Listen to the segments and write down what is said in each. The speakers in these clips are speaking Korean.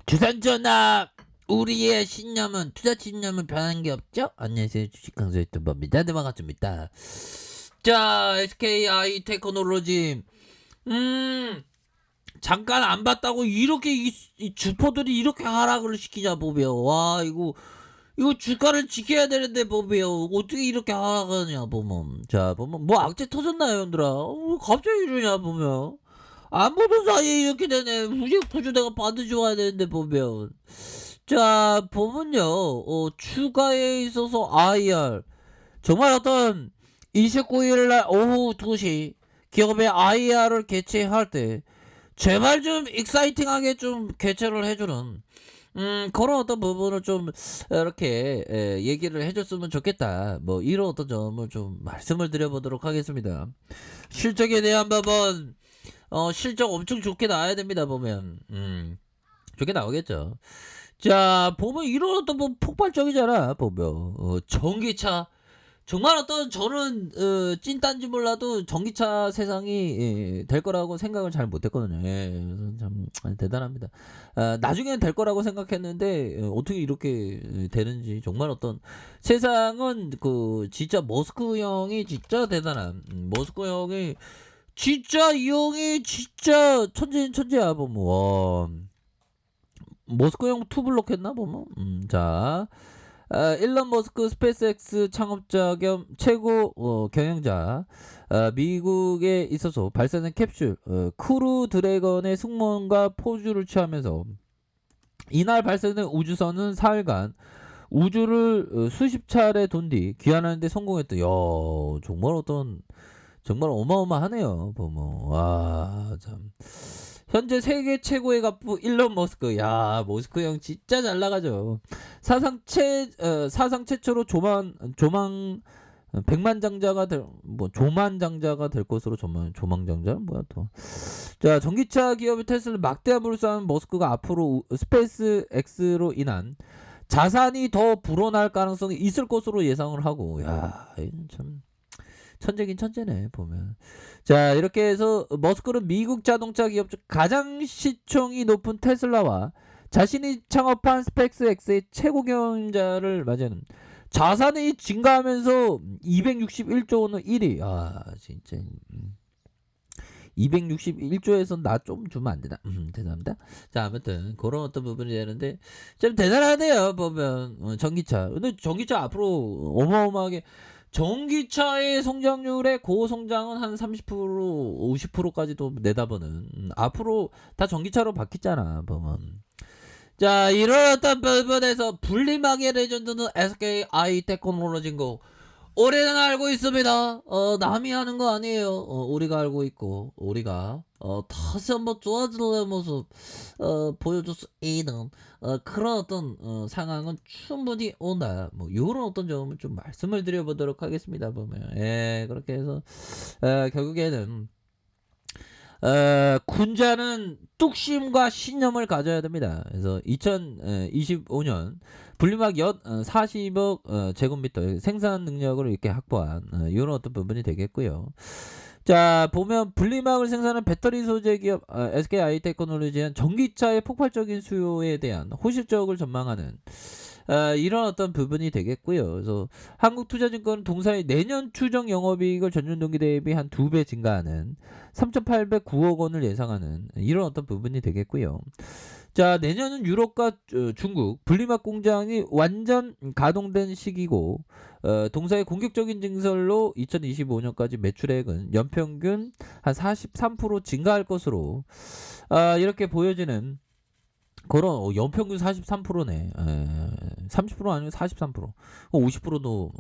주산 전화 우리의 신념은 투자 신념은 변한 게 없죠? 안녕하세요, 주식 강사 유튜버입니다. 네, 반갑습니다. 자, SKI 테크놀로지 잠깐 안 봤다고 이렇게 이 주포들이 이렇게 하락을 시키자 보면, 와, 이거 주가를 지켜야 되는데 보면 어떻게 이렇게 하락하냐 보면, 자 보면 뭐 악재 터졌나요, 얘들아? 갑자기 이러냐 보면, 안 보던 사이에 이렇게 되네. 후식 구조 내가 반드시 와야 되는데 보면, 자 보면요, 추가에 있어서 IR 정말 어떤 29일날 오후 2시 기업의 IR을 개최할 때 제발 좀 익사이팅하게 좀 개최를 해주는 그런 어떤 부분을 좀 이렇게 얘기를 해줬으면 좋겠다. 뭐 이런 어떤 점을 좀 말씀을 드려보도록 하겠습니다. 실적에 대한 부분, 실적 엄청 좋게 나와야 됩니다. 보면 좋게 나오겠죠. 자 보면 이런 어떤 뭐 폭발적이잖아. 보면 전기차 정말 어떤, 저는 찐딴지 몰라도 전기차 세상이 될 거라고 생각을 잘 못했거든요. 그래서 참 대단합니다. 나중에는 될 거라고 생각했는데 어떻게 이렇게 되는지, 정말 어떤 세상은 진짜 머스크 형이 진짜 대단한, 머스크 형이 진짜, 이 형이 진짜 천재인 천재야 보면. 와, 머스크 형 투블럭 했나 보면. 자, 일론 머스크 스페이스X 창업자 겸 최고 경영자, 미국에 있어서 발사된 캡슐 크루 드래건의 승무원과 포즈를 취하면서 이날 발사된 우주선은 사흘간 우주를 수십 차례 돈 뒤 귀환하는 데 성공했다. 야, 정말 어마어마하네요. 보면, 와, 참. 현재 세계 최고의 갑부 일론 머스크. 야, 머스크 형 진짜 잘 나가죠. 사상 최초로 조망 100만장자가 조만장자가 될 것으로. 조망장자 뭐야 또. 자, 전기차 기업의 테슬라 막대한 부를 쌓은 머스크가 앞으로 스페이스 X로 인한 자산이 더 불어날 가능성이 있을 것으로 예상을 하고. 야, 참 천재긴 천재네 보면. 자, 이렇게 해서 머스크는 미국 자동차 기업 중 가장 시총이 높은 테슬라와 자신이 창업한 스페이스X의 최고 경영자를 맞이하는, 자산이 증가하면서 261조 원은 1위. 아 진짜 261조에서 나 좀 주면 안 되나? 죄송합니다. 자, 아무튼 그런 어떤 부분이 되는데 좀 대단하네요 보면. 전기차, 근데 전기차 앞으로 어마어마하게, 전기차의 성장률의 고성장은 한 30% 50%까지도 내다보는, 앞으로 다 전기차로 바뀌잖아 보면. 자, 이런 어떤 부분에서 분리막의 레전드는 SKI 테크놀로지인 거 우리는 알고 있습니다. 남이 하는 거 아니에요. 우리가 알고 있고, 우리가 다시 한번 좋아지는 모습 보여줄 수 있는 그런 어떤 상황은 충분히 온다. 뭐 이런 어떤 점을 좀 말씀을 드려보도록 하겠습니다. 보면, 그렇게 해서 결국에는 군자는 뚝심과 신념을 가져야 됩니다. 그래서 2025년 분리막 연 40억 제곱미터 생산 능력을 이렇게 확보한 이런 어떤 부분이 되겠고요. 자, 보면 분리막을 생산하는 배터리 소재 기업 SKI 테크놀로지는 전기차의 폭발적인 수요에 대한 호실적을 전망하는 이런 어떤 부분이 되겠고요. 그래서 한국투자증권은 동사의 내년 추정 영업이익을 전년 동기 대비 한 2배 증가하는 3,809억 원을 예상하는 이런 어떤 부분이 되겠고요. 자, 내년은 유럽과 중국 분리막 공장이 완전 가동된 시기고, 동사의 공격적인 증설로 2025년까지 매출액은 연평균 한 43% 증가할 것으로 이렇게 보여지는 그런, 연평균 43%네. 30% 아니면 43%, 50%도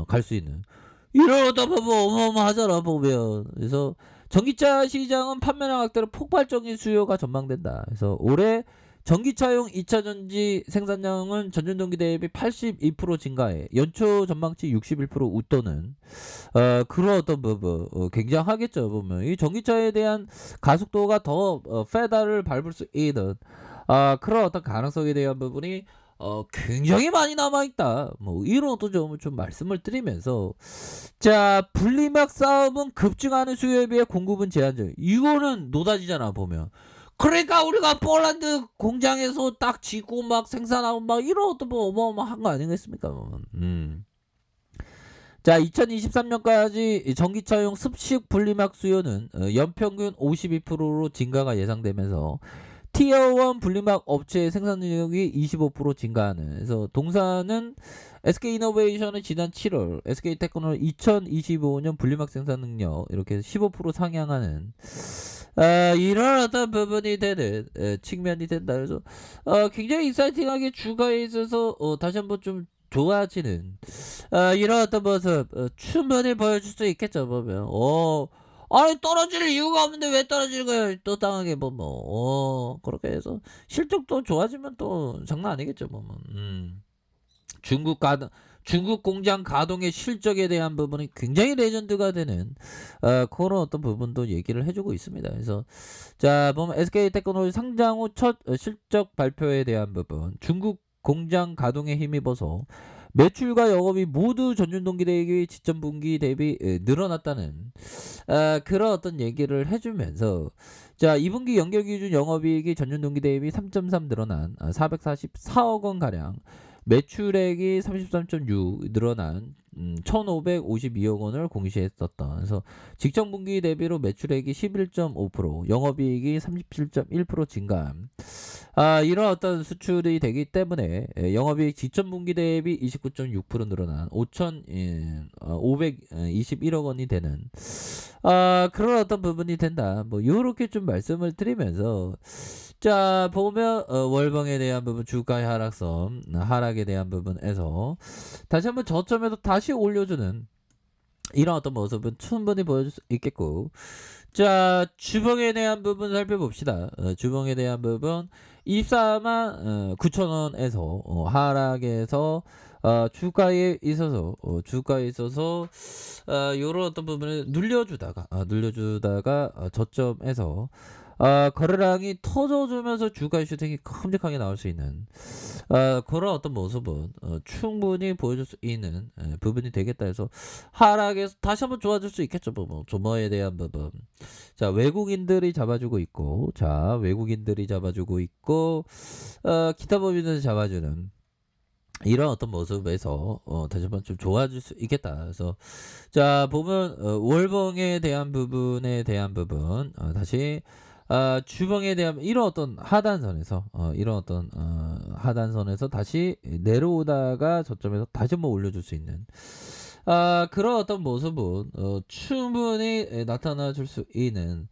갈 수 있는 이러다 보면 어마어마하잖아 보면. 그래서 전기차 시장은 판매량 확대로 폭발적인 수요가 전망된다. 그래서 올해 전기차용 2차 전지 생산량은 전년 동기 대비 82% 증가해 연초 전망치 61% 웃도는 그런 어떤 부분 굉장하겠죠 보면. 이 전기차에 대한 가속도가 더 페달을 밟을 수 있는 그런 어떤 가능성에 대한 부분이 굉장히 많이 남아있다. 뭐 이런 어떤 점을 좀 말씀을 드리면서, 자, 분리막 싸움은 급증하는 수요에 비해 공급은 제한적. 이거는 노다지잖아 보면. 그러니까 우리가 폴란드 공장에서 딱 짓고 막 생산하고 막 이런 어떤 뭐 어마어마한 거 아니겠습니까? 자, 2023년까지 전기차용 습식 분리막 수요는 연평균 52%로 증가가 예상되면서 티어1 분리막 업체의 생산 능력이 25% 증가하는. 그래서 동사는 SK이노베이션은 지난 7월, SK테크노는 2025년 분리막 생산 능력 이렇게 15% 상향하는 이런 어떤 부분이 되는 측면이 된다. 그래서 굉장히 익사이팅하게 주가에 있어서 다시 한번 좀 좋아지는 이런 어떤 모습 충분히 보여줄 수 있겠죠 보면. 아니 떨어질 이유가 없는데 왜 떨어지는 거야 또 당하게 보면. 그렇게 해서 실적도 좋아지면 또 장난 아니겠죠 보면. 중국 가동 중국 공장 가동의 실적에 대한 부분이 굉장히 레전드가 되는 그런 어떤 부분도 얘기를 해주고 있습니다. 그래서 자 보면 SK테크놀로지 상장 후 첫 실적 발표에 대한 부분, 중국 공장 가동에 힘입어서 매출과 영업이 모두 전년 동기 대비 지점 분기 대비 늘어났다는 그런 어떤 얘기를 해주면서 자 2분기 연결 기준 영업이익이 전년 동기 대비 3.3 늘어난 444억 원 가량, 매출액이 33.6 늘어난 1,552억 원을 공시했었던. 그래서 직전 분기 대비로 매출액이 11.5%, 영업이익이 37.1% 증가한. 이런 어떤 수출이 되기 때문에 영업이익 지점 분기 대비 29.6% 늘어난 521억 원이 되는 그런 어떤 부분이 된다. 뭐 요렇게 좀 말씀을 드리면서 자 보면 월봉에 대한 부분, 주가의 하락선 하락에 대한 부분에서 다시 한번 저점에서 다시 올려주는 이런 어떤 모습은 충분히 보여줄 수 있겠고, 자 주봉에 대한 부분 살펴봅시다. 주봉에 대한 부분 24만 9천원에서 하락에서 주가에 있어서 요런 어떤 부분을 눌려주다가 저점에서 거래량이 터져주면서 주가의 슈팅이 큼직하게 나올 수 있는 그런 어떤 모습은 충분히 보여줄 수 있는 부분이 되겠다 해서 하락에서 다시 한번 좋아질 수 있겠죠. 뭐 조머에 대한 부분, 자 외국인들이 잡아주고 있고, 기타 법인에서 잡아주는 이런 어떤 모습에서 다시 한번 좀 좋아질 수 있겠다. 그래서 자 보면 월봉에 대한 부분에 대한 부분 다시 주봉에 대한 이런 어떤 하단선에서 하단선에서 다시 내려오다가 저점에서 다시 한번 올려줄 수 있는 그런 어떤 모습은 충분히 나타나 줄 수 있는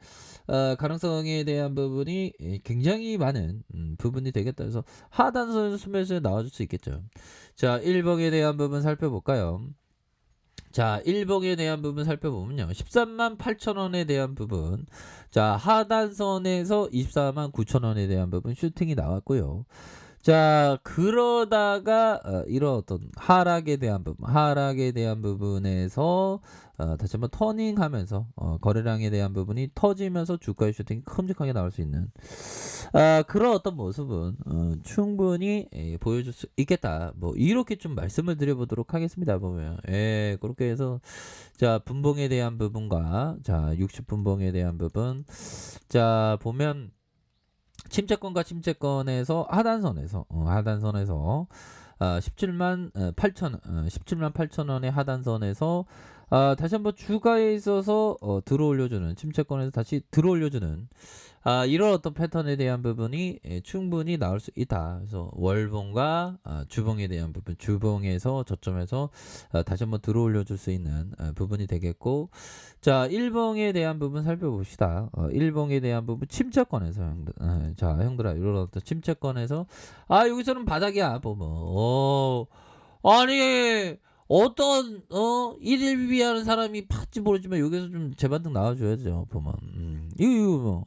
가능성에 대한 부분이 굉장히 많은 부분이 되겠다. 그래서 하단선 수매수에 나와줄 수 있겠죠. 자, 일봉에 대한 부분 살펴볼까요? 자, 일봉에 대한 부분 살펴보면요. 13만 8천 원에 대한 부분. 자, 하단선에서 24만 9천 원에 대한 부분 슈팅이 나왔고요. 자, 그러다가 이런 어떤 하락에 대한 부분에서 다시 한번 터닝하면서 거래량에 대한 부분이 터지면서 주가의 슈팅이 큼직하게 나올 수 있는 그런 어떤 모습은 충분히 보여줄 수 있겠다. 뭐 이렇게 좀 말씀을 드려보도록 하겠습니다. 보면 그렇게 해서 자 분봉에 대한 부분과 자 60분봉에 대한 부분, 자 보면 침체권에서 하단선에서 17만 8천 원의 하단선에서 다시 한번 주가에 있어서 들어올려주는, 침체권에서 다시 들어올려주는 이런 어떤 패턴에 대한 부분이 충분히 나올 수 있다. 그래서 월봉과 주봉에 대한 부분, 주봉에서 저점에서 다시 한번 들어올려줄 수 있는 부분이 되겠고, 자 일봉에 대한 부분 살펴봅시다. 일봉에 대한 부분 침체권에서 자 형들아 이런 어떤 침체권에서 여기서는 바닥이야 보면. 아니 어떤 일일비 하는 사람이 팠지 모르지만 여기서 좀 재반등 나와줘야죠 보면. 이거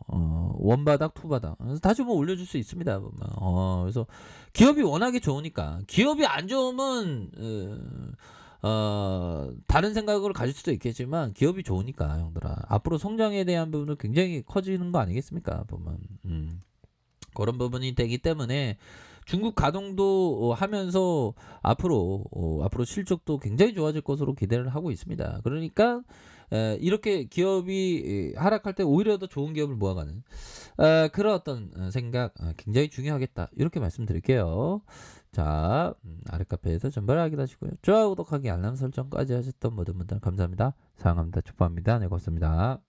원바닥 투바닥 그래서 다시 한번 올려줄 수 있습니다 보면. 그래서 기업이 워낙에 좋으니까. 기업이 안 좋으면 다른 생각을 가질 수도 있겠지만 기업이 좋으니까 형들아 앞으로 성장에 대한 부분은 굉장히 커지는 거 아니겠습니까 보면. 그런 부분이 되기 때문에 중국 가동도 하면서 앞으로 실적도 굉장히 좋아질 것으로 기대를 하고 있습니다. 그러니까 이렇게 기업이 하락할 때 오히려 더 좋은 기업을 모아가는 그런 어떤 생각 굉장히 중요하겠다. 이렇게 말씀드릴게요. 자, 아랫카페에서 전발 확인하시고요. 좋아요, 구독하기, 알람 설정까지 하셨던 모든 분들 감사합니다. 사랑합니다. 축복합니다. 네, 고맙습니다.